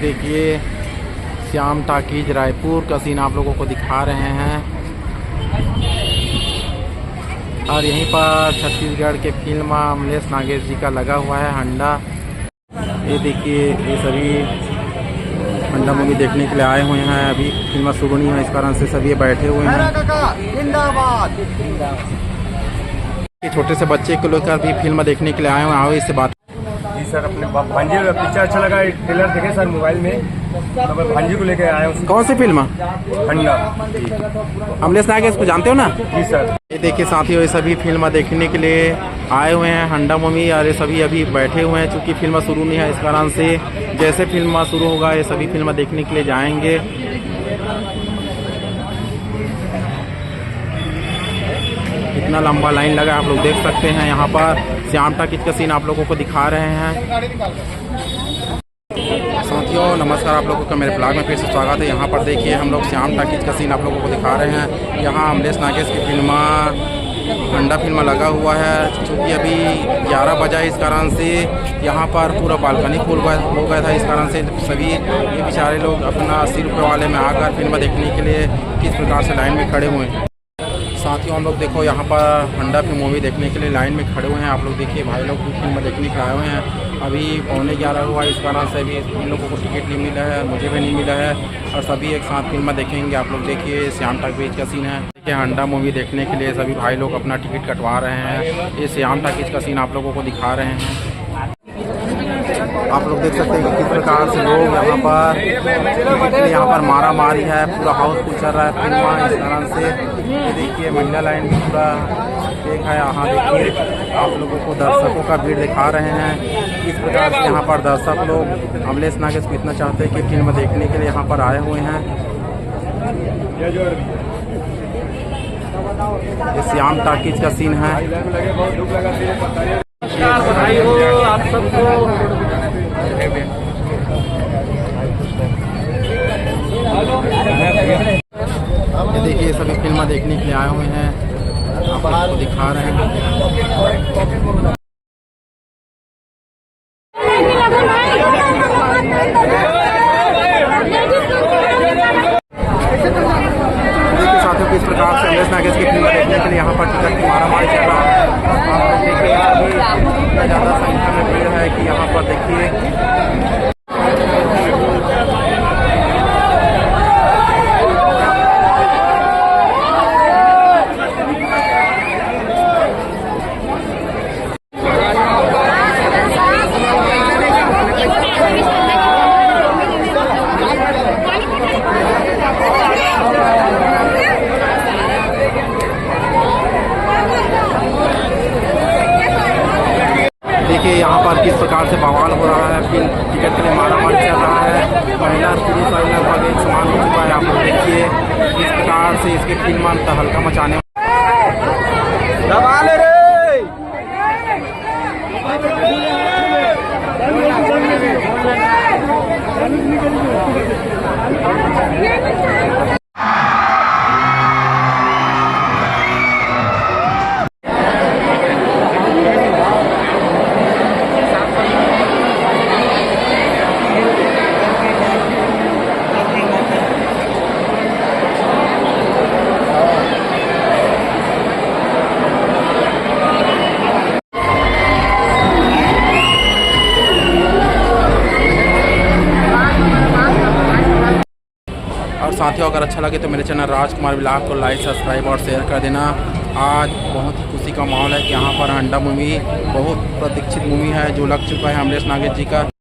देखिए श्याम टाकीज रायपुर का सीन आप लोगों को दिखा रहे हैं। और यहीं पर छत्तीसगढ़ के फिल्म अमलेश नागेश जी का लगा हुआ है हंडा। ये देखिए ये सभी हंडा मूवी देखने के लिए आए हुए हैं। अभी फिल्म शुरू नहीं है, इस कारण से सभी बैठे हुए हैं। छोटे से बच्चे को लेकर भी फिल्म देखने के लिए आए हुए हैं। आओ इससे बात। जी सर, अपने भांजी पिक्चर अच्छा लगा, ट्रेलर देखे सर मोबाइल में, तो मैं भांजी को लेकर आया हूँ। कौन सी फिल्म? हंडा। अमलेश नागेश को जानते हो ना? जी सर। ये देखिए साथियों, ये सभी फिल्म देखने के लिए आए हुए हैं हंडा मूवी। और ये सभी अभी बैठे हुए हैं क्योंकि फिल्म शुरू नहीं है, इस कारण से जैसे फिल्म शुरू होगा ये सभी फिल्म देखने के लिए जाएंगे। इतना लंबा लाइन लगा आप लोग देख सकते हैं। यहाँ पर श्याम टाकीज का सीन आप लोगों को दिखा रहे हैं। साथियों नमस्कार, आप लोगों का मेरे ब्लॉग में फिर से स्वागत है। यहाँ पर देखिए हम लोग श्याम टाकीज का सीन आप लोगों को दिखा रहे हैं। यहाँ अमलेश नागेश की फिल्म हंडा फिल्म लगा हुआ है। चूँकि अभी 11 बजा, इस कारण से यहाँ पर पूरा बालकनी फुल हो गया था। इस कारण से सभी ये बेचारे लोग अपना 80 रुपये वाले में आकर फिल्म देखने के लिए किस प्रकार से लाइन में खड़े हुए हैं। साथियों हम लोग देखो यहाँ पर हंडा फिल्म मूवी देखने के लिए लाइन में खड़े हुए हैं। आप लोग देखिए भाई लोग भी फिल्म देखने के आए हुए हैं। अभी 11:15 हुआ, इस कारण से भी इन लोगों को टिकट नहीं मिला है, मुझे भी नहीं मिला है। और सभी एक साथ फिल्म देखेंगे। आप लोग देखिए श्याम टाकीज का सीन है। देखिए हंडा मूवी देखने के लिए सभी भाई लोग अपना टिकट कटवा रहे हैं। ये श्याम टाकीज का सीन आप लोगों को दिखा रहे हैं। आप लोग देख सकते हैं कि किस प्रकार से लोग यहाँ पर मारा मारी है, पूरा हाउसफुल चल रहा है फिल्म। इस कारण से ये देखिए महिला लाइन भी पूरा देखा है। यहाँ देखिए आप लोगों को दर्शकों का भीड़ दिखा रहे हैं। इस प्रकार से यहाँ पर दर्शक लोग अमलेश नागेश को इतना चाहते हैं कि फिल्म देखने के लिए यहाँ पर आए हुए हैं। ये श्याम टाकीज का सीन है। बधाई हो आप सबको। ये देखिए सभी फिल्म देखने के लिए आए हुए हैं, आप आपको दिखा रहे हैं। देखिए साथियों किस प्रकार से अमलेश नागेश की फिल्म देखने के लिए यहाँ पर टिकट की मारामारी चल रहा है। आप लोग देखिए इतना ज़्यादा संख्या में भीड़ है कि यहाँ पर देखिए यहाँ पर किस प्रकार से बवाल हो रहा है। फिर टिकट के लिए मारामारी चल रहा है। महिला पुरुष लगभग एक समान हो चुका है। आप लोग देखिए किस प्रकार से इसके फिल्म हल्का मचाने साथियों अगर अच्छा लगे तो मेरे चैनल राजकुमार ब्लॉग को लाइक सब्सक्राइब और शेयर कर देना। आज बहुत ही खुशी का माहौल है कि यहाँ पर हंडा मूवी बहुत प्रतीक्षित मूवी है जो लग चुका है अमलेश नागेश जी का।